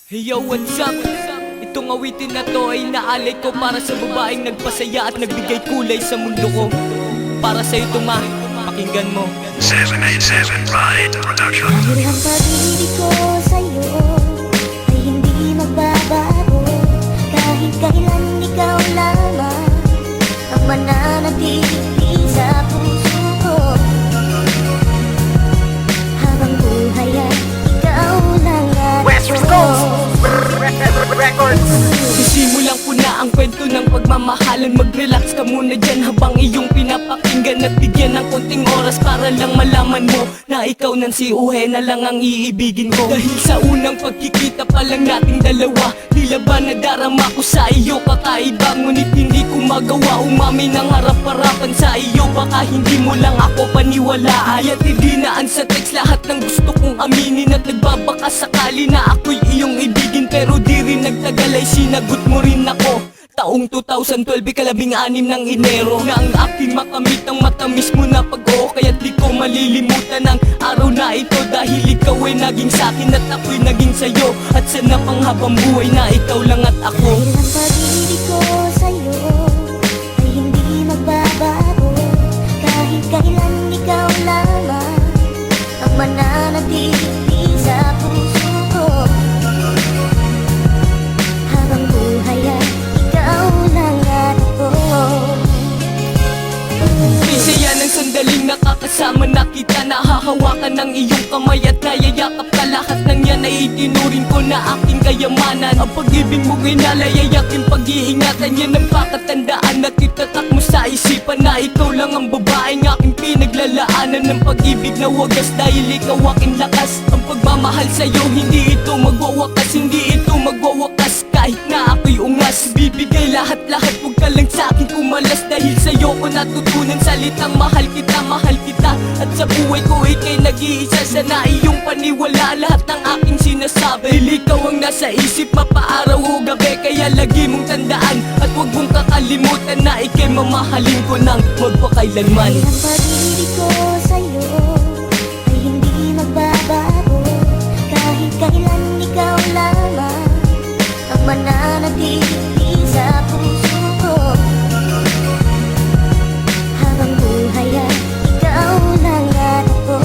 Hey yo, what's up? Itong awitin na to ay naalay ko para sa babaeng nagpasaya at nagbigay kulay sa mundo ko. Para sa'yo ito ma, pakinggan mo. 787 Ride Production. Dahil ang pag-ibig ko sa'yo ay hindi magbabago. Kahit kailan ikaw lamang ang mananatili sa puso ko. Habang buhay ay ikaw lang at West Coast Records. Sisimulan ko na ang kwento ng pagmamahalan. Mag-relax ka muna dyan habang iyong pinapakinggan. At bigyan ng konting oras para lang malaman mo na ikaw nang si Uhena lang ang iibigin ko. Dahil sa unang pagkikita pa lang nating dalawa, tila ba nadarama ko sa iyo kakaiba. Ngunit hindi ko magawa umamin ng harap-harapan sa iyo. Baka hindi mo lang ako paniwalaan. At hindi naan sa text lahat ng gusto kong aminin. At nagbabaka sakali na ako'y iyong ibigin. Pero di rin nagtagal ay sinagot mo rin ako. Taong 2012, ikalabing-anim ng Enero, na ang aking makamit ang matamis mo na pag-oo. Kaya't di ko malilimutan ang araw na ito. Dahil ikaw ay naging sakin at ako'y naging sayo. At sana pang habang buhay na ikaw lang at ako. dahil ang pag-ibig ko sa'yo ay hindi magbabago. Kahit kailan ikaw lamang ang mananatili sa puso ko. Habang buhay ay ikaw lang at ako. Saya ng sandaling nakakasama na kita. Nahahawakan ng iyong kamay at nayayakap ka. Lahat ng yan ay itinuring ko na aking kayamanan. Ang pag-ibig mo ginalay ay aking pag-iingatan. Yan ang pakatandaan at itatak mo sa isipan na ikaw lang ang babaeng aking pinaglalaanan. Ng pag-ibig na wagas dahil ikaw aking lakas. Ang pagmamahal sa'yo hindi ito magwawakas. Hindi ito magwawakas kahit na ako'y ungas. Bibigay lahat-lahat, huwag ka lang sa'kin kumalas. Dahil sa'yo ko natutunan salitang mahal kita, mahal kita. At sa buhay ko ika'y nag-iisa. Sana iyong paniwala lahat ng aking sinasabi. Dahil ikaw ang nasa isip mapaaraw o gabi. Kaya lagi mong tandaan at huwag mong kakalimutan na ika'y mamahalin ko ng magpakailanman. Dahil ang pag-ibig ko sa'yo ay hindi magbabago. Kahit kailan ikaw lamang ang mananatili sa puso ko. Habang buhay ay ikaw lang at ako.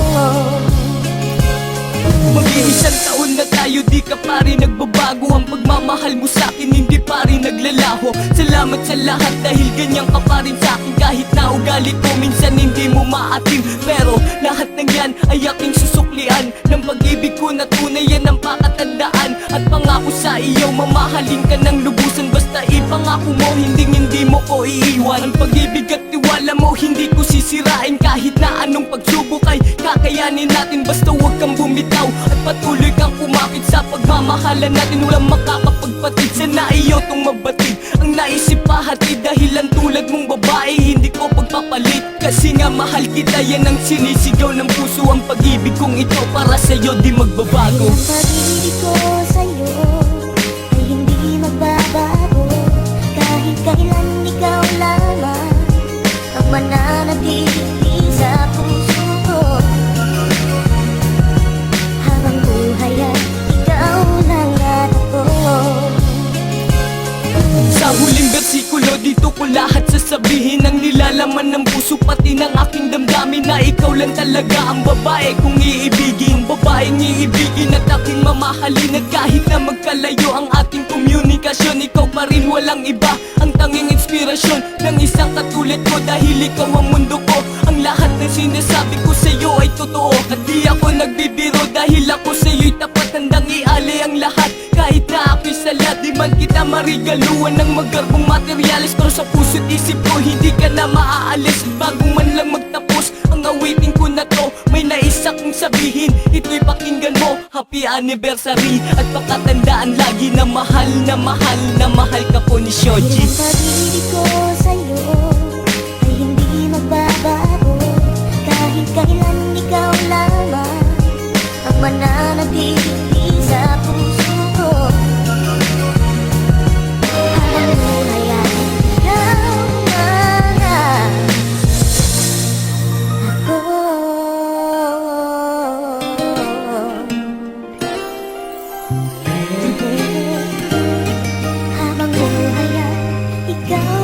Mag-iisang taon na tayo, di ka pa rin nagbabago. Ang pagmamahal mo sa'kin hindi pa rin naglalaho. Salamat sa lahat dahil ganyan ka pa rin sa'kin. Kahit na ugali ko minsan hindi mo maatim. Pero lahat ng yan ay aking susuklian. Ng pag-ibig ko na tunay yan ang pakatandaan. At pangako sa iyo mamahalin ka ng lubusan. Basta ipangako mo hindi mo ko iiwan. Ang pag-ibig at tiwala mo hindi ko sisirain. Kahit na anong pagsubok ay kakayanin natin. Basta huwag kang bumitaw at patuloy kang kumapit sa pagmamahalan natin. Walang makakapagpatid, sana iyo tong mabatid. Ang naisip pahatid dahil ang tulad mong babae hindi ko pagpapalit. Kasi nga mahal kita, yan ang sinisigaw ng puso. Ang pag-ibig kong ito para sa'yo di magbabago. Dahil ang pag-ibig ko sa'yo ay hindi magbabago. Kahit kailan ikaw lamang ang mananatili sa puso ko. Habang buhay ay ikaw lang at ako. Sa huling bersikulo dito ko lahat sasabihin. Ang nilalaman ng puso pati ng aking damdamin. Na ikaw lang talaga ang babae kong iibigin. Babaeng iibigin at aking mamahalin. At kahit na magkalayo ang ating komunikasyon, ikaw pa rin walang iba. Ang tanging inspirasyon ng isang katulad ko. Dahil ikaw ang mundo ko. Ang lahat ng sinasabi ko sa'yo ay totoo. At di ako nagbibiro dahil ako sa'yo'y tapat. Handang ialay ang lahat kahit na ako'y salat. Di man kita marigaluan ng magarbong materyales. Pero sa puso't isip ko hindi ka na maaalis. Bago man lang magtapos ang awitin ko na to, may nais akong sabihin, ito'y pakinggan mo. Happy anniversary at pakatandaan lagi na mahal na mahal na mahal ka po ni Shoji. Dahil ang pag-ibig ko sa'yo ay hindi magbabago. Kahit kailan ikaw lamang ang mananatili sa puso ko. Habang buhay ay ikaw lang at ako. ikaw